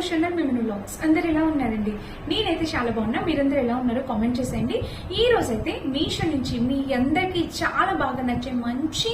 Kausalya మిమిను vlogs. అందరు ఎలా ఉన్నారండి? నేనైతే చాలా బాగున్నా. మీరందరూ ఎలా ఉన్నారో కామెంట్ చేసేయండి. ఈ రోజు అయితే మీషో నుంచి మీ అందరికి చాలా బాగా నచ్చే మంచి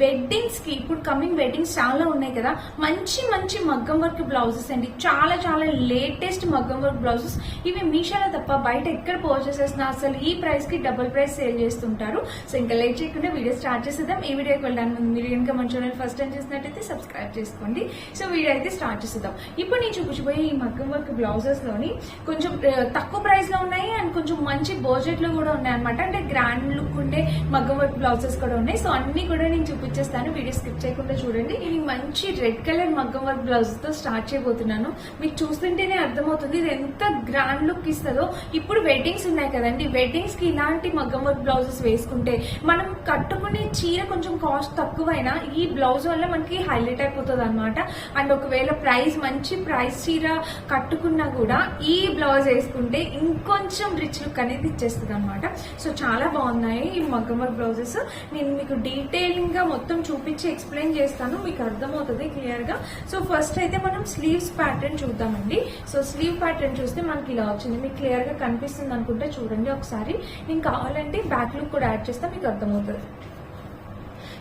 వెడ్డింగ్స్ కి, ఇప్పుడు కమింగ్ వెడ్డింగ్స్ చాలా ఉన్నాయి కదా, మంచి మంచి మగ్గం వర్క్ బ్లౌజెస్ అండి. చాలా చాలా లేటెస్ట్ మగ్గం వర్క్ బ్లౌజెస్. ఇవి మీషోలో తప్ప బయట ఎక్కడ పర్చేస్ చేసినా అసలు ఈ ప్రైస్ కి డబుల్ ప్రైస్ సేల్ చేస్తుంటారు. సో ఇంకా లేట్ చేయకుండా వీడియో స్టార్ట్ చేసేద్దాం. ఈ వీడియోకి వెళ్ళడానికి ముందు మీరు ఇంకా మన ఛానల్ ఫస్ట్ టైం చేసినట్టయితే సబ్స్క్రైబ్ చేసుకోండి. సో వీడియో అయితే స్టార్ట్ చేసేద్దాం. ఇప్పుడు నేను చూపించబోయే ఈ మగ్గం వర్క్ బ్లౌజెస్ లోని కొంచెం తక్కువ ప్రైస్ లో ఉన్నాయి అండ్ కొంచెం మంచి బడ్జెట్ లో కూడా ఉన్నాయి అనమాట. అంటే గ్రాండ్ లుక్ ఉండే మగ్గం వర్క్ బ్లౌజెస్ కూడా ఉన్నాయి. సో అన్ని కూడా నేను చూపించేస్తాను. వీడియో స్కిప్ చేయకుండా చూడండి. ఇది మంచి రెడ్ కలర్ మగ్గం వర్క్ బ్లౌజ్ తో స్టార్ట్ చేయబోతున్నాను. మీకు చూస్తుంటేనే అర్థమవుతుంది ఇది ఎంత గ్రాండ్ లుక్ ఇస్తుందో. ఇప్పుడు వెడ్డింగ్స్ ఉన్నాయి కదండి, వెడ్డింగ్స్ కి ఇలాంటి మగ్గం వర్క్ బ్లౌజెస్ వేసుకుంటే మనం కట్టుకునే చీర కొంచెం కాస్ట్ తక్కువైనా ఈ బ్లౌజ్ వల్ల మనకి హైలైట్ అయిపోతుంది అనమాట. అండ్ ఒకవేళ మంచి ప్రైస్ చీర కట్టుకున్నా కూడా ఈ బ్లౌజ్ వేసుకుంటే ఇంకొంచెం రిచ్ లుక్ అనేది ఇచ్చేస్తుంది అనమాట. సో చాలా బాగున్నాయి ఈ మగ్గం వర్క్ బ్లౌజెస్. నేను మీకు డీటెయిలింగ్ గా మొత్తం చూపించి ఎక్స్ప్లెయిన్ చేస్తాను, మీకు అర్థమవుతుంది క్లియర్ గా. సో ఫస్ట్ అయితే మనం స్లీవ్స్ ప్యాటర్న్ చూద్దామండి. సో స్లీవ్ ప్యాటర్న్ చూస్తే మనకి ఇలా వచ్చింది, మీకు క్లియర్ గా కనిపిస్తుంది అనుకుంటే చూడండి ఒకసారి. నేను కావాలంటే బ్యాక్ లుక్ కూడా యాడ్ చేస్తే మీకు అర్థమవుతుంది.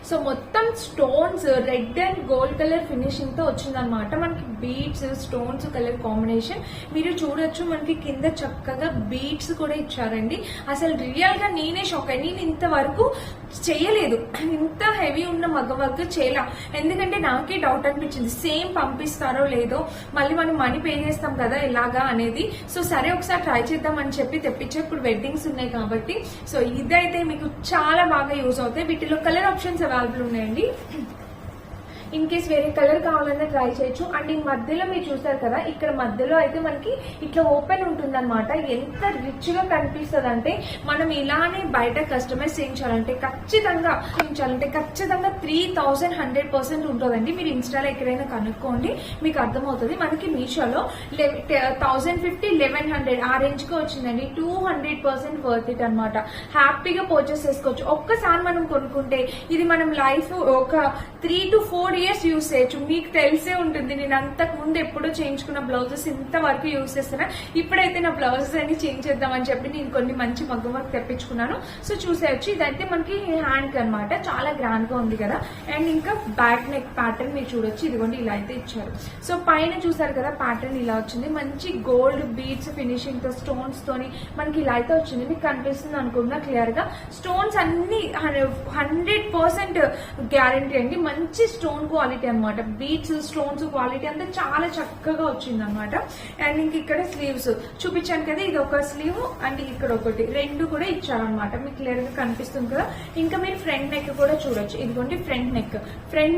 సో మొత్తం stones red and gold colour finishing తో వచ్చిందనమాట. మనకి బీడ్స్ స్టోన్స్ కలర్ కాంబినేషన్ మీరు చూడొచ్చు. మనకి కింద చక్కగా బీడ్స్ కూడా ఇచ్చారండి. అసలు రియల్ గా నేనే షాక్ అయ్యి, నేను ఇంతవరకు చేయలేదు, ఇంత హెవీ ఉన్న మగ్గం వర్క్ చేయలా. ఎందుకంటే నాకే డౌట్ అనిపించింది సేమ్ పంపిస్తారో లేదో, మళ్ళీ మనం మనీ పే చేస్తాం కదా ఎలాగా అనేది. సో సరే ఒకసారి ట్రై చేద్దాం అని చెప్పి తెప్పించే. ఇప్పుడు వెడ్డింగ్స్ ఉన్నాయి కాబట్టి సో ఇదైతే మీకు చాలా బాగా యూజ్ అవుతాయి. వీటిలో కలర్ ఆప్షన్స్ అవైలబుల్ ఉన్నాయండి. ఇన్ కేస్ వేరే కలర్ కావాలన్నా ట్రై చేయొచ్చు. అండ్ ఈ మధ్యలో మీరు చూసారు కదా, ఇక్కడ మధ్యలో అయితే మనకి ఇట్లా ఓపెన్ ఉంటుంది అనమాట. ఎంత రిచ్ గా కనిపిస్తుంది అంటే మనం ఇలానే బయట కస్టమైజ్ చేయించాలంటే ఖచ్చితంగా 3100% ఉంటుందండి. మీరు ఇన్స్టాలో ఎక్కడైనా కనుక్కోండి, మీకు అర్థమవుతుంది. మనకి మీషోలో 1050, 1100 ఆ రేంజ్ కి వచ్చిందండి. 200% వర్త్ ఇట్ అనమాట. హ్యాపీగా పర్చేస్ చేసుకోవచ్చు. ఒక్కసారి మనం కొనుక్కుంటే ఇది మనం లైఫ్ ఒక 3 to 4 years యూజ్ చేయొచ్చు. మీకు తెలిసే ఉంటుంది, నేను అంతకు ముందు ఎప్పుడో చేయించుకున్న బ్లౌజెస్ ఇంతవరకు యూజ్ చేస్తున్నా. ఇప్పుడైతే నా బ్లౌజెస్ అన్ని చేంజ్ చేద్దామని చెప్పి నేను కొన్ని మంచి మగ్గం వర్క్ తెప్పించుకున్నాను. సో చూసేయచ్చు. ఇదైతే మనకి హ్యాండ్ కి అనమాట. చాలా గ్రాండ్ గా ఉంది కదా. అండ్ ఇంకా బ్యాక్ నెక్ ప్యాటర్న్ మీరు చూడొచ్చు. ఇదిగోండి ఇలా అయితే ఇచ్చారు. సో పైన చూసారు కదా ప్యాటర్న్ ఇలా వచ్చింది. మంచి గోల్డ్ బీడ్స్ ఫినిషింగ్ తో స్టోన్స్ తోని మనకి ఇలా అయితే వచ్చింది. మీకు కనిపిస్తుంది అనుకున్నా క్లియర్ గా. స్టోన్స్ అన్ని 100% గ్యారంటీ అండి. మంచి స్టోన్ క్వాలిటీ అనమాట. బీడ్స్ స్టోన్స్ క్వాలిటీ అంతా చాలా చక్కగా వచ్చింది అనమాట. అండ్ ఇంక ఇక్కడ స్లీవ్స్ చూపించాను కదా, ఇది ఒక స్లీవ్ అండ్ ఇక్కడ ఒకటి, రెండు కూడా ఇచ్చారనమాట. మీకు క్లియర్ గా కనిపిస్తుంది కదా. ఇంకా మీరు ఫ్రంట్ నెక్ కూడా చూడొచ్చు. ఇదిగోండి ఫ్రంట్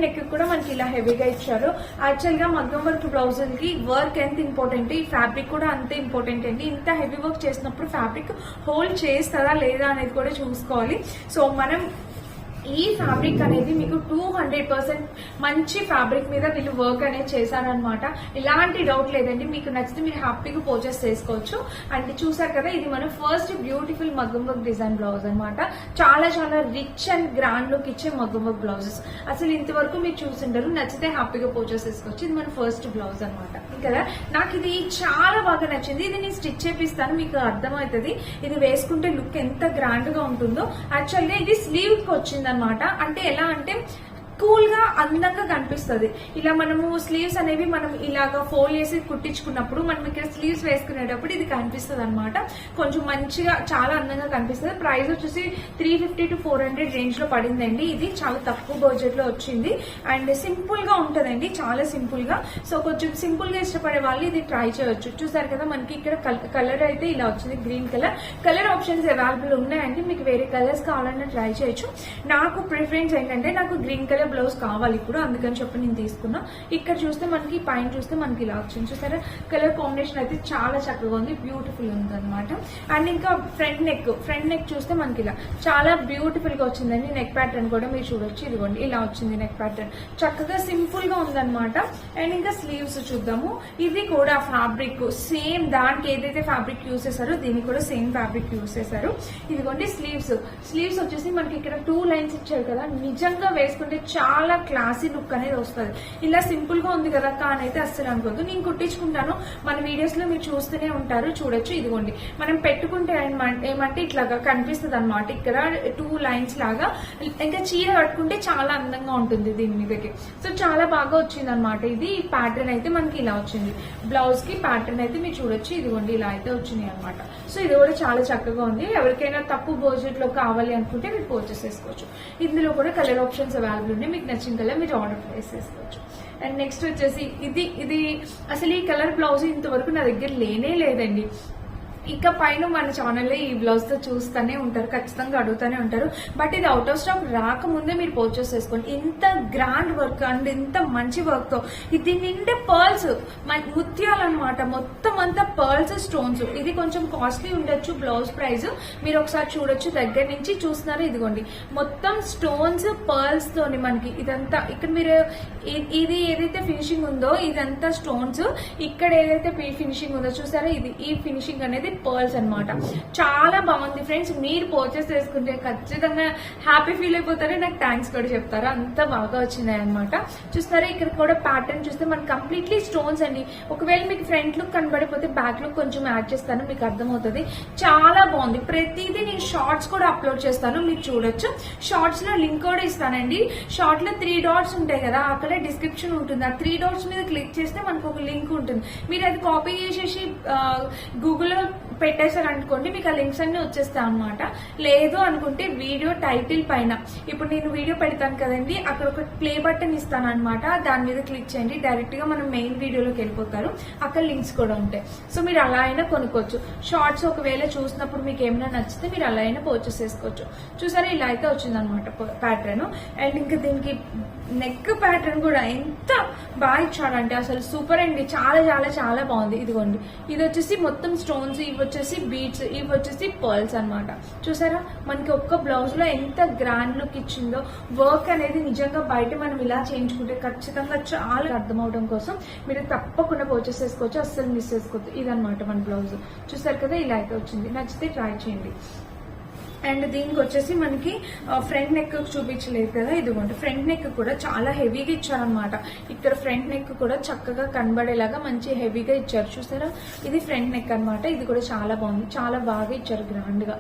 నెక్ కూడా మనకి ఇలా హెవీగా ఇచ్చారు. యాక్చువల్ గా మగ్గం వర్క్ బ్లౌజుల్ కి వర్క్ ఎంత ఇంపార్టెంట్, ఈ ఫ్యాబ్రిక్ కూడా అంతే ఇంపార్టెంట్ అండి. ఇంత హెవీ వర్క్ చేసినప్పుడు ఫ్యాబ్రిక్ హోల్డ్ చేస్తుందా లేదా అనేది కూడా చూసుకోవాలి. సో మనం ఈ ఫ్యాబ్రిక్ అనేది మీకు 200% మంచి ఫ్యాబ్రిక్ మీద వీళ్ళు వర్క్ అనేది చేశారనమాట. ఇలాంటి డౌట్ లేదండి. మీకు నచ్చితే మీరు హ్యాపీగా పర్చేస్ చేసుకోవచ్చు. అండ్ చూసారు కదా, ఇది మన ఫస్ట్ బ్యూటిఫుల్ మగ్గం వర్క్ డిజైన్ బ్లౌజ్ అనమాట. చాలా చాలా రిచ్ అండ్ గ్రాండ్ లుక్ ఇచ్చే మగ్గం వర్క్ బ్లౌజెస్ అసలు ఇంతవరకు మీరు చూసింటారు. నచ్చితే హ్యాపీగా పర్చేస్ చేసుకోవచ్చు. ఇది మన ఫస్ట్ బ్లౌజ్ అనమాట కదా. నాకు ఇది చాలా బాగా నచ్చింది. ఇది నేను స్టిచ్ చేపిస్తాను, మీకు అర్థమవుతుంది ఇది వేసుకుంటే లుక్ ఎంత గ్రాండ్ గా ఉంటుందో. యాక్చువల్ గా ఇది స్లీవ్ కి వచ్చింది అనమాట. అంటే ఎలా అంటే కూల్ గా అందంగా కనిపిస్తుంది. ఇలా మనము స్లీవ్స్ అనేవి మనం ఇలాగా ఫోల్డ్ చేసి కుట్టించుకున్నప్పుడు మనం ఇక్కడ స్లీవ్స్ వేసుకునేటప్పుడు ఇది కనిపిస్తుంది అనమాట. కొంచెం మంచిగా చాలా అందంగా కనిపిస్తుంది. ప్రైస్ వచ్చేసి 350 to 400 రేంజ్ లో పడిందండి. ఇది చాలా తక్కువ బడ్జెట్ లో వచ్చింది. అండ్ సింపుల్ గా ఉంటదండి, చాలా సింపుల్ గా. సో కొంచెం సింపుల్ గా ఇష్టపడే వాళ్ళు ఇది ట్రై చేయొచ్చు. చూసారు కదా, మనకి ఇక్కడ కలర్ అయితే ఇలా వచ్చింది, green colour. Colour options available ఉన్నాయండి. మీకు వేరే కలర్స్ కావాలన్నా ట్రై చేయొచ్చు. నాకు ప్రిఫరెన్స్ ఏంటంటే నాకు గ్రీన్ కలర్ బ్లౌజ్ కావాలి ఇప్పుడు, అందుకని చెప్పి నేను తీసుకున్నా. ఇక్కడ చూస్తే మనకి పైన చూస్తే మనకి ఇలా వచ్చింది. చూసారా, కలర్ కాంబినేషన్ అయితే చాలా చక్కగా ఉంది, బ్యూటిఫుల్ ఉంది అనమాట. అండ్ ఇంకా ఫ్రంట్ నెక్ చూస్తే మనకి ఇలా చాలా బ్యూటిఫుల్ గా వచ్చిందండి. నెక్ ప్యాటర్న్ కూడా మీరు చూడొచ్చు. ఇదిగోండి ఇలా వచ్చింది నెక్ ప్యాటర్న్, చక్కగా సింపుల్ గా ఉందన్నమాట. అండ్ ఇంకా స్లీవ్స్ చూద్దాము. ఇది కూడా ఫ్యాబ్రిక్ సేమ్, దానికి ఏదైతే ఫ్యాబ్రిక్ యూజ్ చేశారో దీనికి కూడా సేమ్ ఫ్యాబ్రిక్ యూజ్ చేశారు. ఇదిగోండి స్లీవ్స్ వచ్చేసి మనకి ఇక్కడ 2 లైన్స్ ఇచ్చారు కదా. నిజంగా వేసుకుంటే చాలా క్లాసీ లుక్ అనేది వస్తుంది. ఇలా సింపుల్ గా ఉంది కదా అని అయితే అస్సలు అనుకోవద్దు. నేను కుట్టించుకుంటాను, మన వీడియోస్ లో మీరు చూస్తూనే ఉంటారు, చూడొచ్చు. ఇదిగోండి మనం పెట్టుకుంటే ఏమంటే ఇట్లాగా కనిపిస్తుంది అనమాట, ఇక్కడ 2 లైన్స్ లాగా. ఇంకా చీర కట్టుకుంటే చాలా అందంగా ఉంటుంది దీని మీదకి. సో చాలా బాగా వచ్చింది అనమాట. ఇది ప్యాటర్న్ అయితే మనకి ఇలా వచ్చింది. బ్లౌజ్ కి ప్యాటర్న్ అయితే మీరు చూడొచ్చు, ఇదిగోండి ఇలా అయితే వచ్చింది అనమాట. సో ఇది కూడా చాలా చక్కగా ఉంది. ఎవరికైనా తక్కువ బడ్జెట్ లో కావాలి అనుకుంటే మీరు పర్చేస్ చేసుకోవచ్చు. ఇందులో కూడా కలర్ ఆప్షన్స్ అవైలబుల్ ఉన్నాయి, మీకు నచ్చిన కలర్ మీరు ఆర్డర్ ప్లేస్ చేసుకోవచ్చు. అండ్ నెక్స్ట్ వచ్చేసి ఇది అసలు ఈ కలర్ బ్లౌజ్ ఇంతవరకు నా దగ్గర లేదండి. ఇక పైన మన ఛానల్లో ఈ బ్లౌజ్ తో చూస్తూనే ఉంటారు, ఖచ్చితంగా అడుగుతూనే ఉంటారు. బట్ ఇది అవుట్ ఆఫ్ స్టాక్ రాకముందే మీరు పర్చేస్ చేసుకోండి. ఇంత గ్రాండ్ వర్క్ అండ్ ఇంత మంచి వర్క్ తో, ఇది నిండే పర్ల్స్ ముత్యాలు అనమాట, మొత్తం అంతా పర్ల్స్ స్టోన్స్. ఇది కొంచెం కాస్ట్లీ ఉండొచ్చు బ్లౌజ్ ప్రైస్, మీరు ఒకసారి చూడొచ్చు దగ్గర నుంచి. చూస్తున్నారు ఇదిగోండి మొత్తం స్టోన్స్ పర్ల్స్ తోని మనకి ఇదంతా. ఇక్కడ మీరు ఇది ఏదైతే ఫినిషింగ్ ఉందో ఇదంతా స్టోన్స్, ఇక్కడ ఏదైతే ఫినిషింగ్ ఉందో చూసారా, ఇది ఈ ఫినిషింగ్ అనేది పర్ల్స్ అన్నమాట. చాలా బాగుంది ఫ్రెండ్స్, మీరు పర్చేస్ చేసుకుంటే ఖచ్చితంగా హ్యాపీ ఫీల్ అయిపోతారు, నాకు థ్యాంక్స్ కూడా చెప్తారు, అంత బాగా వచ్చినాయి అనమాట. చూస్తారా ఇక్కడ కూడా ప్యాటర్న్ చూస్తే మనకి కంప్లీట్లీ స్టోన్స్ అండి. ఒకవేళ మీకు ఫ్రంట్ లుక్ కనబడిపోతే బ్యాక్ లుక్ కొంచెం యాడ్ చేస్తాను, మీకు అర్థమవుతుంది. చాలా బాగుంది. ప్రతిదీ నేను షార్ట్స్ కూడా అప్లోడ్ చేస్తాను, మీరు చూడొచ్చు. షార్ట్స్ లో లింక్ కూడా ఇస్తానండి. షార్ట్ లో 3 డాట్స్ ఉంటాయి కదా, అక్కడ డిస్క్రిప్షన్ ఉంటుంది. ఆ 3 డాట్స్ మీద క్లిక్ చేస్తే మనకు ఒక లింక్ ఉంటుంది. మీరు అది కాపీ చేసేసి గూగుల్లో పెట్టేశారు అనుకోండి, మీకు ఆ లింక్స్ అన్ని వచ్చేస్తాయి అనమాట. లేదు అనుకుంటే వీడియో టైటిల్ పైన ఇప్పుడు నేను వీడియో పెడతాను కదండి, అక్కడ ఒక ప్లే బటన్ ఇస్తాను అనమాట, దాని మీద క్లిక్ చేయండి, డైరెక్ట్ గా మనం మెయిన్ వీడియోలోకి వెళ్ళిపోతారు. అక్కడ లింక్స్ కూడా ఉంటాయి. సో మీరు అలా అయినా కొనుక్కోవచ్చు. షార్ట్స్ ఒకవేళ చూసినప్పుడు మీకు ఏమైనా నచ్చితే మీరు అలా అయినా పర్చేస్ చేసుకోవచ్చు. చూసారా ఇలా అయితే వచ్చింది అనమాట ప్యాటర్న్. అండ్ ఇంకా దీనికి నెక్ ప్యాటర్న్ కూడా ఎంత బాగా ఇచ్చాడంటే అసలు సూపర్ అండి, చాలా చాలా చాలా బాగుంది. ఇదిగోండి ఇది వచ్చేసి మొత్తం స్టోన్స్, ఇవి వచ్చేసి బీడ్స్, ఇవి వచ్చేసి పర్ల్స్ అనమాట. చూసారా మనకి ఒక్క బ్లౌజ్ లో ఎంత గ్రాండ్ లుక్ ఇచ్చిందో. వర్క్ అనేది నిజంగా బయట మనం ఇలా చేయించుకుంటే ఖచ్చితంగా చాలా అర్థం అవడం కోసం మీరు తప్పకుండా పర్చేస్ చేసుకోవచ్చు, అస్సలు మిస్ చేసుకోవద్దు. ఇదనమాట మన బ్లౌజ్. చూసారు కదా ఇలా అయితే వచ్చింది, నచ్చితే ట్రై చేయండి. అండ్ దీనికి వచ్చేసి మనకి ఫ్రంట్ నెక్ చూపించలేదు కదా, ఇదిగోండి ఫ్రంట్ నెక్ కూడా చాలా హెవీగా ఇచ్చారనమాట. ఇక్కడ ఫ్రంట్ నెక్ కూడా చక్కగా కనబడేలాగా మంచి హెవీగా ఇచ్చారు. చూసారా ఇది ఫ్రంట్ నెక్ అనమాట. ఇది కూడా చాలా బాగుంది, చాలా బాగా ఇచ్చారు గ్రాండ్ గా.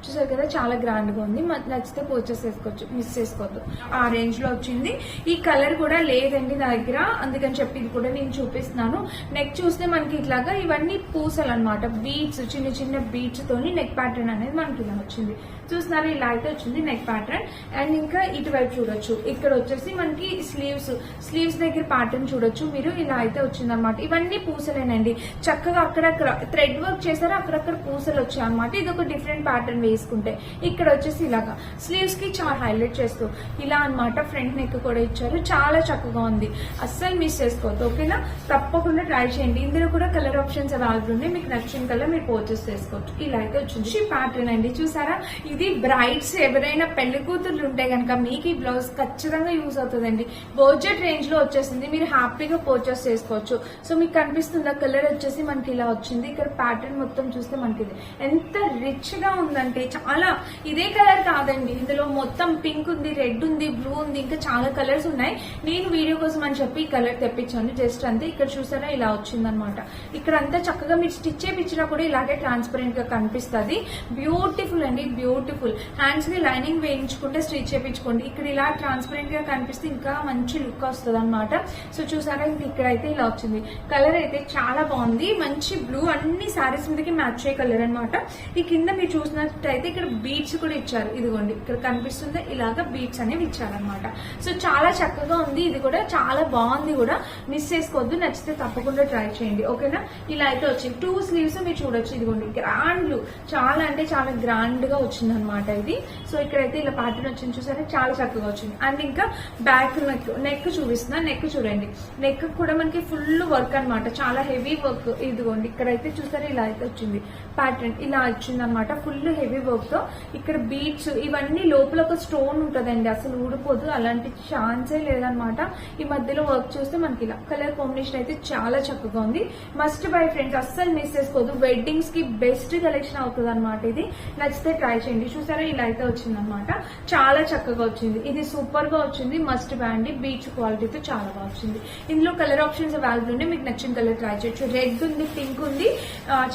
చూసారు కదా చాలా గ్రాండ్ గా ఉంది, నచ్చితే పర్చేస్ చేసుకోవచ్చు, మిస్ చేసుకోవద్దు. ఆ రేంజ్ లో వచ్చింది. ఈ కలర్ కూడా లేదండి నా దగ్గర, అందుకని చెప్పి ఇది కూడా నేను చూపిస్తున్నాను. నెక్ చూస్తే మనకి ఇట్లాగా ఇవన్నీ పూసలు అనమాట, బీడ్స్, చిన్న చిన్న బీడ్స్ తోని నెక్ ప్యాటర్న్ అనేది మనకి ఇలా వచ్చింది. చూస్తున్నారు ఇలా అయితే వచ్చింది నెక్ ప్యాటర్న్. అండ్ ఇంకా ఇటువైపు చూడొచ్చు, ఇక్కడ వచ్చేసి మనకి స్లీవ్స్ దగ్గర ప్యాటర్న్ చూడొచ్చు మీరు, ఇలా అయితే వచ్చింది అనమాట. ఇవన్నీ పూసలేనండి, చక్కగా అక్కడక్కడ థ్రెడ్ వర్క్ చేశారు, అక్కడక్కడ పూసలు వచ్చాయి అనమాట. ఇది ఒక డిఫరెంట్ ప్యాటర్న్ వేసుకుంటే. ఇక్కడ వచ్చేసి ఇలాగా స్లీవ్స్ కి చాలా హైలైట్ చేస్తూ ఇలా అనమాట. ఫ్రంట్ నెక్ కూడా ఇచ్చారు, చాలా చక్కగా ఉంది, అస్సలు మిస్ చేసుకోవద్దు. ఓకేనా, తప్పకుండా ట్రై చేయండి. ఇందులో కూడా కలర్ ఆప్షన్స్ అవైలబుల్ ఉన్నాయి, మీకు నచ్చిన కలర్ మీరు పర్చేస్ చేసుకోవచ్చు. ఇలా అయితే వచ్చింది ప్యాటర్న్ అండి. చూసారా ఇది బ్రైడ్స్ ఎవరైనా పెళ్లి కూతుర్లు ఉంటే కనుక మీకు ఈ బ్లౌజ్ ఖచ్చితంగా యూజ్ అవుతుందండి. బడ్జెట్ రేంజ్ లో వచ్చేసింది, మీరు హ్యాపీగా పర్చేస్ చేసుకోవచ్చు. సో మీకు కనిపిస్తుంది ఆ కలర్ వచ్చేసి మనకి ఇలా వచ్చింది. ఇక్కడ ప్యాటర్న్ మొత్తం చూస్తే మనకి ఎంత రిచ్ గా ఉందంటే చాలా, ఇదే కలర్ కాదండి, ఇందులో మొత్తం పింక్ ఉంది, రెడ్ ఉంది, బ్లూ ఉంది, ఇంకా చాలా కలర్స్ ఉన్నాయి. నేను వీడియో కోసం అని చెప్పి ఈ కలర్ తెప్పించాను జస్ట్ అంతే. ఇక్కడ చూసారా ఇలా వచ్చింది అనమాట. ఇక్కడ అంతా చక్కగా మీరు స్టిచ్ చేయించినా కూడా ఇలాగే ట్రాన్స్పరెంట్ గా కనిపిస్తుంది. బ్యూటిఫుల్ అండి, బ్యూటిఫుల్. హ్యాండ్స్ కి లైనింగ్ వేయించుకుంటే స్టిచ్ చేయించుకోండి. ఇక్కడ ఇలా ట్రాన్స్పరెంట్ గా కనిపిస్తే ఇంకా మంచి లుక్ వస్తుంది అనమాట. సో చూసారా ఇక్కడ అయితే ఇలా వచ్చింది. కలర్ అయితే చాలా బాగుంది, మంచి బ్లూ, అన్ని సారీస్ మీదకి మ్యాచ్ అయ్యే కలర్ అనమాట. ఈ కింద మీరు చూసినట్టయితే ఇక్కడ బీడ్స్ కూడా ఇచ్చారు, ఇదిగోండి ఇక్కడ కనిపిస్తుంది ఇలాగా బీడ్స్ అనేవి ఇచ్చారనమాట. సో చాలా చక్కగా ఉంది, ఇది కూడా చాలా బాగుంది కూడా, మిస్ చేసుకోవద్దు. నచ్చితే తప్పకుండా ట్రై చేయండి. ఓకేనా, ఇలా అయితే వచ్చింది. 2 స్లీవ్స్ మీరు చూడొచ్చు, ఇదిగోండి గ్రాండ్, చాలా అంటే చాలా గ్రాండ్ గా వచ్చింది అనమాట ఇది. సో ఇక్కడైతే ఇలా ప్యాటర్న్ వచ్చింది చూసారా, చాలా చక్కగా వచ్చింది. అండ్ ఇంకా బ్యాక్ నెక్ చూపిస్తున్నా, నెక్ చూడండి, నెక్ కూడా మనకి ఫుల్ వర్క్ అనమాట, చాలా హెవీ వర్క్. ఇదిగోండి ఇక్కడైతే చూసారా ఇలా అయితే వచ్చింది ప్యాటర్న్, ఇలా వచ్చింది అనమాట, ఫుల్ హెవీ వర్క్ తో. ఇక్కడ బీడ్స్ ఇవన్నీ, లోపల ఒక స్టోన్ ఉంటదండి, అసలు ఊడిపోదు, అలాంటి ఛాన్సే లేదనమాట. ఈ మధ్యలో వర్క్ చూస్తే మనకి ఇలా కలర్ కాంబినేషన్ అయితే చాలా చక్కగా ఉంది. మస్ట్ బై ఫ్రెండ్స్, అస్సలు మిస్ చేసుకోవద్దు. వెడ్డింగ్స్ కి బెస్ట్ కలెక్షన్ అవుతుంది అనమాట ఇది. నచ్చితే ట్రై చేయండి. అండి, చూసారా ఇలా అయితే వచ్చింది అనమాట. చాలా చక్కగా వచ్చింది, ఇది సూపర్ గా వచ్చింది. మస్ట్ బ్యాండ్ బీచ్ క్వాలిటీతో చాలా బాగా వచ్చింది. ఇందులో కలర్ ఆప్షన్స్ అవైలబుల్ ఉంది, మీకు నచ్చిన కలర్ ట్రై చేయొచ్చు. రెడ్ ఉంది, పింక్ ఉంది,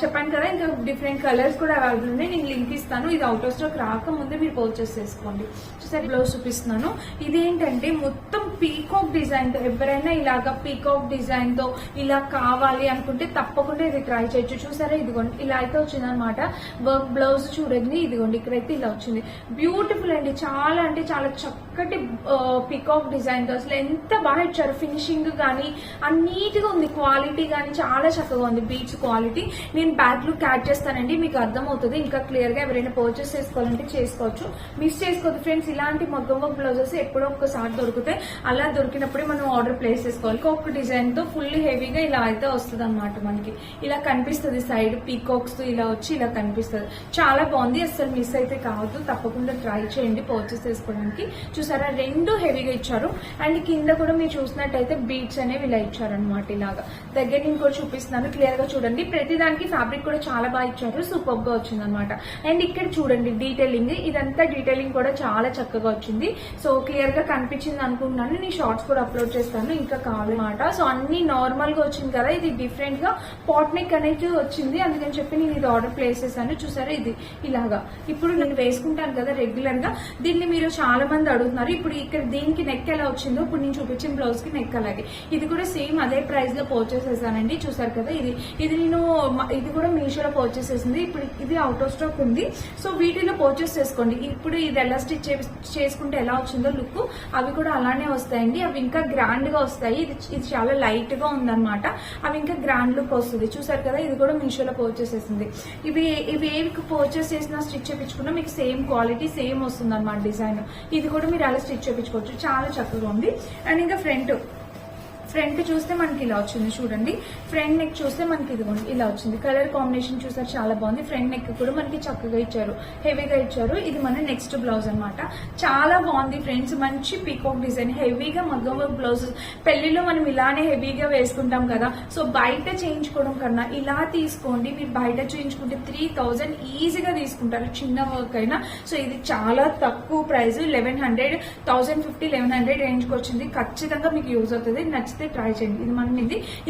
చెప్పాను కదా ఇంకా డిఫరెంట్ కలర్స్ కూడా అవైలబుల్ ఉన్నాయి. నేను లింక్ ఇస్తాను. ఇది అవుట్ ఆఫ్ స్టాక్ రాకముందే మీరు పర్చేస్ చేసుకోండి. చూసారు బ్లౌజ్ చూపిస్తున్నాను. ఇదేంటంటే మొత్తం పీకాక్ డిజైన్ తో, ఎవరైనా ఇలాగా పీకాక్ డిజైన్ తో ఇలా కావాలి అనుకుంటే తప్పకుండా ఇది ట్రై చేయొచ్చు. చూసారా ఇదిగోండి ఇలా అయితే వచ్చింది అనమాట. వర్క్ బ్లౌజ్ చూడండి, ఇదిగోండి ఇక్కడైతే ఇలా వచ్చింది. బ్యూటిఫుల్ అండి, చాలా అంటే చాలా చక్కటి పీకాక్ డిజైన్ తో అసలు ఎంత బాగా ఇచ్చారు. ఫినిషింగ్ కానీ నీట్ గా ఉంది, క్వాలిటీ కానీ చాలా చక్కగా ఉంది. Beach quality. నేను బ్యాక్ లుక్ యాడ్ చేస్తానండి, మీకు అర్థమవుతుంది ఇంకా క్లియర్ గా. ఎవరైనా పర్చేస్ చేసుకోవాలంటే చేసుకోవచ్చు, మిస్ చేసుకోవద్దు ఫ్రెండ్స్. ఇలాంటి మగ్గం వర్క్ బ్లౌజెస్ ఎప్పుడో ఒక్కసారి దొరుకుతాయి, అలా దొరికినప్పుడే మనం ఆర్డర్ ప్లేస్ చేసుకోవాలి. ఒక డిజైన్ తో ఫుల్ హెవీగా ఇలా అయితే వస్తుంది అనమాట. మనకి ఇలా కనిపిస్తుంది, సైడ్ పీకాక్స్ తో ఇలా వచ్చి ఇలా కనిపిస్తుంది. చాలా బాగుంది, అసలు మిస్ అయితే కావద్దు, తప్పకుండా ట్రై చేయండి పర్చేస్ చేసుకోవడానికి. చూసారా రెండు హెవీగా ఇచ్చారు, అండ్ కింద కూడా మీరు చూసినట్టయితే బీట్స్ అనేవి ఇలా ఇచ్చారనమాట. ఇలాగా దగ్గర నేను కూడా చూపిస్తున్నాను, క్లియర్ గా చూడండి. ప్రతి దానికి ఫ్యాబ్రిక్ కూడా చాలా బాగా ఇచ్చారు, సూపర్ గా వచ్చింది అనమాట. అండ్ ఇక్కడ చూడండి డీటెయిలింగ్, ఇదంతా డీటెయిలింగ్ కూడా చాలా చక్కగా వచ్చింది. సో క్లియర్ గా కనిపించింది అనుకుంటున్నాను. నేను షార్ట్స్ కూడా అప్లోడ్ చేస్తాను ఇంకా కావాలన్నమాట. సో అన్ని నార్మల్ గా వచ్చింది కదా, ఇది డిఫరెంట్ గా పాట్ నెక్ అనేది వచ్చింది, అందుకని చెప్పి నేను ఇది ఆర్డర్ ప్లేస్ చేశాను. చూసారా ఇది ఇలాగా. ఇప్పుడు నేను వేసుకుంటాను కదా రెగ్యులర్ గా, దీన్ని మీరు చాలా మంది అడుగుతున్నారు. ఇప్పుడు ఇక్కడ దీనికి నెక్ ఎలా వచ్చిందో ఇప్పుడు నేను చూపించిన బ్లౌజ్ కి నెక్ అలాగే. ఇది కూడా సేమ్ అదే ప్రైస్ లో పర్చేస్ చేశానండి. చూసారు కదా ఇది నేను ఇది కూడా మీషోలో పర్చేస్ చేసింది. ఇప్పుడు ఇది అవుట్ ఆఫ్ స్టాక్ ఉంది, సో వీటిలో పర్చేస్ చేసుకోండి. ఇప్పుడు ఇది ఎలా స్టిచ్ చేసుకుంటే ఎలా వచ్చిందో లుక్, అవి కూడా అలానే వస్తాయండి. అవి ఇంకా గ్రాండ్ గా వస్తాయి. ఇది చాలా లైట్ గా ఉందన్నమాట, అవి ఇంకా గ్రాండ్ లుక్ వస్తుంది. చూసారు కదా ఇది కూడా మీషోలో పర్చేస్ చేసింది. ఇవి ఏవి పర్చేస్ చేసినా స్టిచ్ చేయించుకున్నా మీకు సేమ్ క్వాలిటీ సేమ్ వస్తుంది అనమాట డిజైన్. ఇది కూడా మీరు అలా స్టిచ్ చేయించుకోవచ్చు, చాలా చక్కగా ఉంది. అండ్ ఇంకా ఫ్రంట్ చూస్తే మనకి ఇలా వచ్చింది చూడండి. ఫ్రంట్ నెక్ చూస్తే మనకి ఇదిగోండి ఇలా వచ్చింది. కలర్ కాంబినేషన్ చూసారు చాలా బాగుంది. ఫ్రంట్ నెక్ కూడా మనకి చక్కగా ఇచ్చారు, హెవీగా ఇచ్చారు. ఇది మన నెక్స్ట్ బ్లౌజ్ అనమాట. చాలా బాగుంది ఫ్రెండ్స్, మంచి పీకాక్ డిజైన్, హెవీగా మగ్గం వర్క్ బ్లౌజ్. పెళ్లిలో మనం ఇలానే హెవీగా వేసుకుంటాం కదా, సో బయట చేయించుకోవడం కన్నా ఇలా తీసుకోండి. మీరు బయట చేయించుకుంటే 3000 ఈజీగా తీసుకుంటారు చిన్న వర్క్ అయినా. సో ఇది చాలా తక్కువ ప్రైస్, 1100, 1050, 1100 రేంజ్ కి వచ్చింది. ఖచ్చితంగా మీకు యూజ్ అవుతుంది, నచ్చితే ట్రై చేయండి. ఇది మన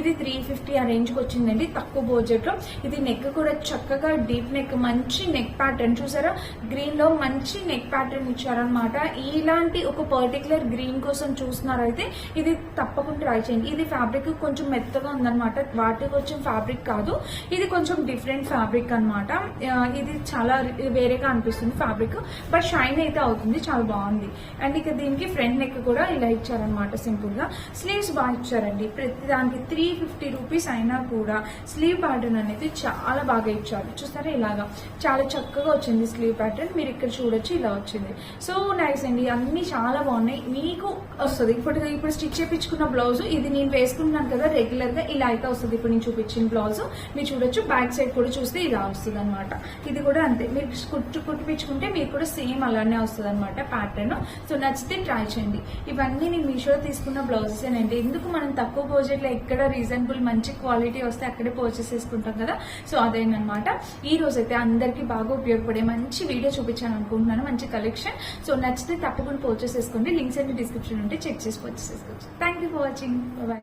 ఇది 350 ఆ రేంజ్ కి వచ్చిందండి, తక్కువ బడ్జెట్ లో. ఇది నెక్ కూడా చక్కగా డీప్ నెక్, మంచి నెక్ ప్యాటర్న్. చూసారా గ్రీన్ లో మంచి నెక్ ప్యాటర్న్ ఇచ్చారనమాట. ఇలాంటి ఒక పర్టికులర్ గ్రీన్ కోసం చూస్తున్నారైతే ఇది తప్పకుండా ట్రై చేయండి. ఇది ఫ్యాబ్రిక్ కొంచెం మెత్తగా ఉందన్నమాట, వాటికి వచ్చిన ఫ్యాబ్రిక్ కాదు, ఇది కొంచెం డిఫరెంట్ ఫ్యాబ్రిక్ అనమాట. ఇది చాలా వేరేగా అనిపిస్తుంది ఫ్యాబ్రిక్, బట్ షైన్ అయితే అవుతుంది, చాలా బాగుంది. అండ్ ఇక దీనికి ఫ్రంట్ నెక్ కూడా ఇలా ఇచ్చారనమాట సింపుల్ గా. స్లీవ్స్ బాగా ఇచ్చారండి, ప్రతి దానికి 350 రూపీస్ అయినా కూడా స్లీవ్ ప్యాటర్న్ అనేది చాలా బాగా ఇచ్చారు. చూస్తారా ఇలాగా చాలా చక్కగా వచ్చింది స్లీవ్ ప్యాటర్న్. మీరు ఇక్కడ చూడొచ్చు ఇలా వచ్చింది. సో నైస్ అండి, అన్ని చాలా బాగున్నాయి. మీకు వస్తుంది ఇప్పుడు స్టిచ్ చేయించుకున్న బ్లౌజ్, ఇది నేను వేసుకుంటున్నాను కదా రెగ్యులర్ గా, ఇలా అయితే వస్తుంది. ఇప్పుడు నేను చూపించిన బ్లౌజ్ మీరు చూడొచ్చు. బ్యాక్ సైడ్ కూడా చూస్తే ఇలా వస్తుంది అనమాట. ఇది కూడా అంతే, మీరు కుట్టిపించుకుంటే మీకు కూడా సేమ్ అలానే వస్తుంది అనమాట ప్యాటర్న్. సో నచ్చితే ట్రై చేయండి. ఇవన్నీ నేను మీషోలో తీసుకున్న బ్లౌజెస్ అండి. ఎందుకు మనం తక్కువ బడ్జెట్ లో ఎక్కడ రీజనబుల్ మంచి క్వాలిటీ వస్తే అక్కడే పర్చేస్ చేసుకుంటాం కదా, సో అదేనమాట. ఈ రోజు అయితే అందరికి బాగా ఉపయోగపడే మంచి వీడియో చూపించాను అనుకుంటున్నాను, మంచి కలెక్షన్. సో నచ్చితే తప్పకుండా పర్చేస్ చేసుకోండి. లింక్స్ అన్ని డిస్క్రిప్షన్ ఉంటే చెక్ చేసి పర్చేస్ చేసుకోవచ్చు. Thank you for watching. Bye.